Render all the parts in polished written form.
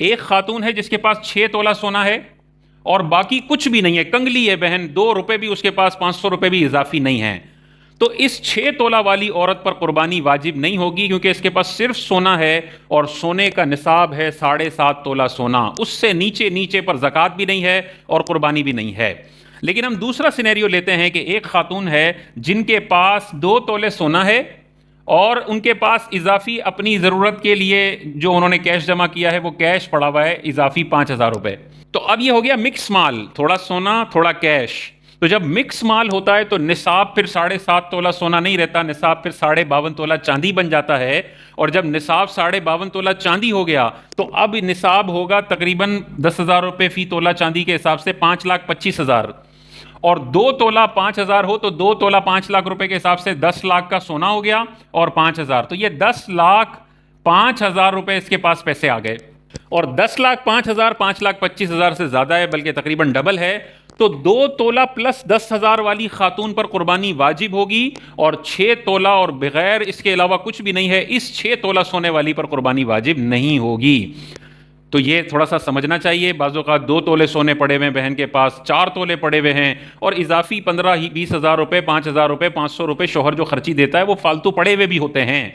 ایک خاتون ہے جس کے پاس 6 تولہ سونا ہے اور باقی کچھ بھی نہیں ہے، کنگلی ہے بہن، 2 روپے بھی اس کے پاس 500 روپے بھی اضافی نہیں ہیں، تو اس 6 تولہ والی عورت پر قربانی واجب نہیں ہوگی، کیونکہ اس کے پاس صرف سونا ہے اور سونے کا نصاب ہے 7.5 تولہ سونا، اس سے نیچے پر زکوٰۃ بھی نہیں ہے اور قربانی بھی نہیں ہے۔ لیکن ہم دوسرا سینیریو لیتے ہیں کہ ایک خاتون ہے جن کے پاس 2 تولے سونا ہے اور ان کے پاس اضافی اپنی ضرورت کے لیے جو انہوں نے کیش جمع کیا ہے وہ کیش پڑا ہوا ہے اضافی 5,000 روپے۔ تو اب یہ ہو گیا مکس مال، تھوڑا سونا تھوڑا کیش۔ تو جب مکس مال ہوتا ہے تو نصاب پھر 7.5 تولہ سونا نہیں رہتا، نصاب پھر 52.5 تولہ چاندی بن جاتا ہے، اور جب نصاب 52.5 تولہ چاندی ہو گیا تو اب نصاب ہوگا تقریباً 10,000 روپے فی تولہ چاندی کے حساب سے 5,25,000، اور 2 تولہ 5,000 ہو تو 2 تولہ 5 لاکھ روپے کے حساب سے 10 لاکھ کا سونا ہو گیا اور 5,000، تو یہ 10,05,000 روپے اس کے پاس پیسے آ گئے، اور 10,05,000 5,25,000 سے زیادہ ہے، بلکہ تقریباً ڈبل ہے، تو 2 تولہ پلس 10,000 والی خاتون پر قربانی واجب ہوگی، اور 6 تولہ اور بغیر اس کے علاوہ کچھ بھی نہیں ہے اس 6 تولہ سونے والی پر قربانی واجب نہیں ہوگی۔ تو یہ تھوڑا سا سمجھنا چاہیے، بعض اوقات 2 تولے سونے پڑے ہوئے ہیں بہن کے پاس، 4 تولے پڑے ہوئے ہیں، اور اضافی 15-20,000 روپے 5,000 روپے 500 روپے شوہر جو خرچی دیتا ہے وہ فالتو پڑے ہوئے بھی ہوتے ہیں،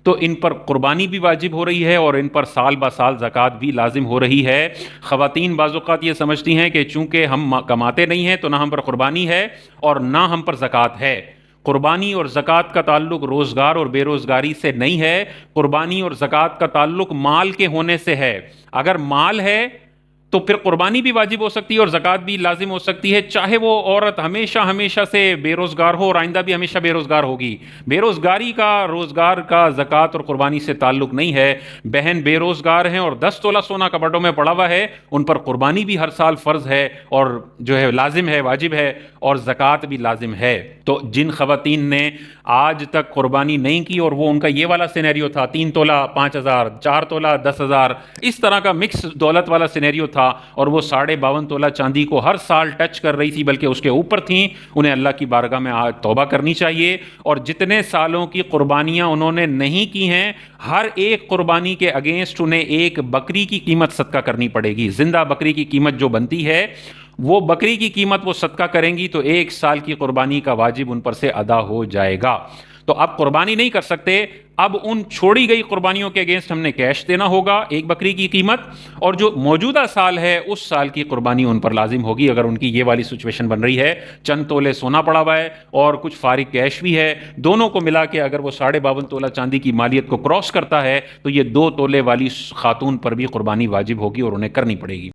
تو ان پر قربانی بھی واجب ہو رہی ہے اور ان پر سال با سال زکوٰۃ بھی لازم ہو رہی ہے۔ خواتین بعض اوقات یہ سمجھتی ہیں کہ چونکہ ہم کماتے نہیں ہیں تو نہ ہم پر قربانی ہے اور نہ ہم پر زکوٰۃ ہے۔ قربانی اور زکوٰۃ کا تعلق روزگار اور بے روزگاری سے نہیں ہے، قربانی اور زکوٰۃ کا تعلق مال کے ہونے سے ہے۔ اگر مال ہے تو پھر قربانی بھی واجب ہو سکتی ہے اور زکوٰۃ بھی لازم ہو سکتی ہے، چاہے وہ عورت ہمیشہ سے بے روزگار ہو اور آئندہ بھی ہمیشہ بے روزگار ہوگی۔ بے روزگاری کا روزگار کا زکوٰۃ اور قربانی سے تعلق نہیں ہے۔ بہن بے روزگار ہیں اور 10 تولہ سونا کبڈوں میں پڑا ہوا ہے، ان پر قربانی بھی ہر سال فرض ہے اور جو ہے لازم ہے، واجب ہے، اور زکوٰۃ بھی لازم ہے۔ تو جن خواتین نے آج تک قربانی نہیں کی اور وہ ان کا یہ والا سینیریو تھا 3 تولہ 5,000، 4 تولہ 10,000، اس طرح کا مکس دولت والا سینیریو تھا، اور وہ 52.5 تولہ چاندی کو ہر سال ٹچ کر رہی تھی بلکہ اس کے اوپر تھیں، انہیں اللہ کی بارگاہ میں آج توبہ کرنی چاہیے، اور جتنے سالوں کی قربانیاں انہوں نے نہیں کی ہیں ہر ایک قربانی کے اگینسٹ انہیں ایک بکری کی قیمت صدقہ کرنی پڑے گی۔ زندہ بکری کی قیمت جو بنتی ہے وہ بکری کی قیمت وہ صدقہ کریں گی تو 1 سال کی قربانی کا واجب ان پر سے ادا ہو جائے گا۔ تو اب قربانی نہیں کر سکتے، اب ان چھوڑی گئی قربانیوں کے اگینسٹ ہم نے کیش دینا ہوگا 1 بکری کی قیمت، اور جو موجودہ سال ہے اس سال کی قربانی ان پر لازم ہوگی اگر ان کی یہ والی سچویشن بن رہی ہے، چند تولے سونا پڑا ہوا ہے اور کچھ فارغ کیش بھی ہے، دونوں کو ملا کے اگر وہ 52.5 تولہ چاندی کی مالیت کو کراس کرتا ہے تو یہ 2 تولے والی خاتون پر بھی قربانی واجب ہوگی اور انہیں کرنی پڑے گی۔